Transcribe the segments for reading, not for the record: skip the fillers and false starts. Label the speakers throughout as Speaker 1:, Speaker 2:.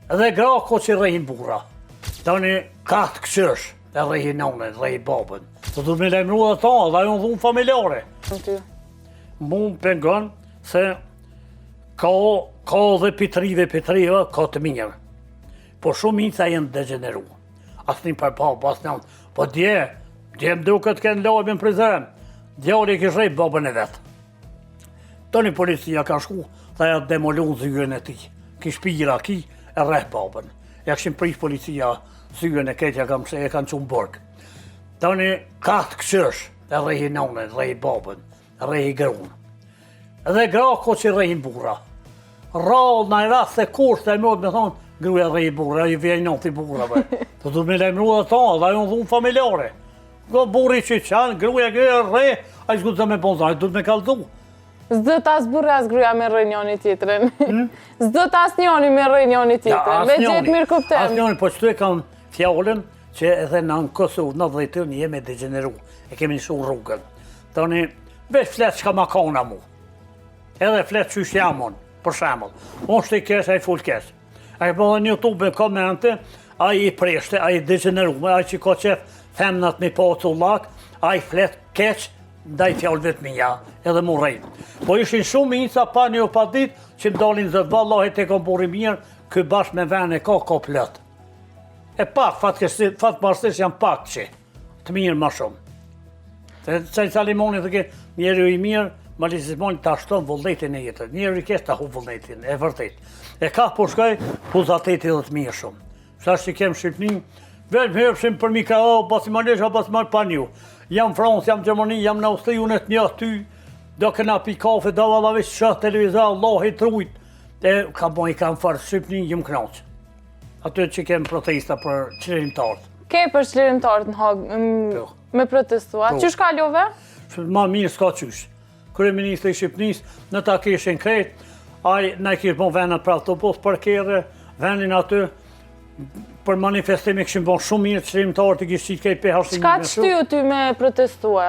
Speaker 1: Edhe gra ko që rejhin bura. Tani katë këqësh, e rejhin nonën, rejhin babën. Të du me lejmru dhe ta, dhe ajo në dhunë familjare. Mu më pengon se ka dhe pitrive, ka të mirë. Po shumë inca jenë degeneru. Asë një për babë, asë një. Po dje më duke të kënë lojme në prizem. Djali e kishë rejt babën e vetë. Tani policia ka shku, dhe ja demolun zyën e ti. Kish pira ki, e rejt babën. Ja këshim prish policia zyën e ketja e kanë qunë bërg. Tani katë këqësh, e rejhin nonën, rejhin babën, rejhin grunë. Edhe gra ko që rejhin bura. Rallë në i rast se kur se mëtë me thonë, gruja rejhin bura, i vjej noti burave. Të du me lejmru dhe ta, dhe ajo në dhunë familjare. Go buri që qanë, gruja rej, a i shku të me ponzaj, du të me kaldu.
Speaker 2: Zdët as burë as gruja me rrej njoni tjetërën. Zdët as njoni me rrej njoni tjetërën. Me gjithë mirë kuptem.
Speaker 1: As njoni, po qëtu e kam fjallën që edhe në Kosovë, në dhejtën, jemi degeneru. E kemi nishu rrugën. Tani, veç fletë që ka ma kona mu. Edhe fletë që është jamon, për shemull. Unë shtë i kesh, a i full kesh. A i bëdhe një YouTube në komente, a i preshte, a i degenerume, a i që ka qef femnat me pa cullak, a i fletë kesh, ndaj fjallë vetë minja, edhe mu rejtë. Po ishin shumë inca pa një pa dit, që më dalin zëtë vallahi te kom buri mirë, këj bashkë me vene ka plët. E pak, fatë marësish janë pak që, të mirë ma shumë. Se qaj Salimoni të ke njeri i mirë, Malisismoni të ashton vullnetin e jetët. Njeri i kesh të hu vullnetin, e vërtet. E ka po shkaj, puzateti dhe të mirë shumë. Shash që kemë Shqipni, veç më hërpshim për mi ka basi malesh, basi marë pa një. Jam Fransë, jam Gjermani, jam në Austri, unë e të një aty, do këna pi kafe, do vallavis shatë televizor, Allah i trujt. E ka bo i kam farë Shqipni, jëmë knaqë. Aty që kemë protesta për qlirimtarët.
Speaker 2: Ke për qlirimtarët në Hagë me protestua. Qysh ka love?
Speaker 1: Ma mirë s'ka qysh. Kryeministri i Shqipnis në ta kishin krejt, aj na i kishë bon venat për autobus për kere, venin aty, për manifestimi këshim bon shumë mirë qlirimtarët i kishë qitë kej PH.
Speaker 2: Qka të shtyu ty me protestua?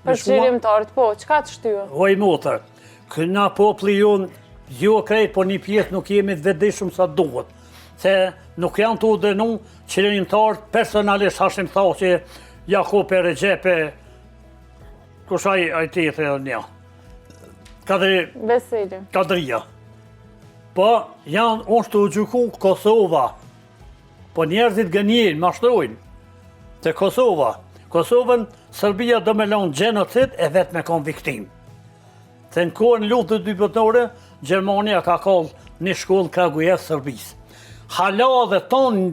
Speaker 2: Për qlirimtarët, po, qka të shtyu?
Speaker 1: Oj motër, këna popli jonë, jo krejt, po një pjesë nuk jemi të vedishëm sa duhet. Se nuk janë të udenu qlirimtarët personalisht hashim tha që Jakub e Regjepe, kush ai tjetër edhe një. Kadria. Po, janë unë të u gjuku Kosova. Po njerëzit gënjejnë, mashtrojnë. Të Kosova. Kosovën, Serbia do me lonë gjenocid e vetë me konë viktim. Të në kohën lutë të dy botore, Gjermania ka kallë një shkollë Kragujev Serbisë. Hala dhe tonë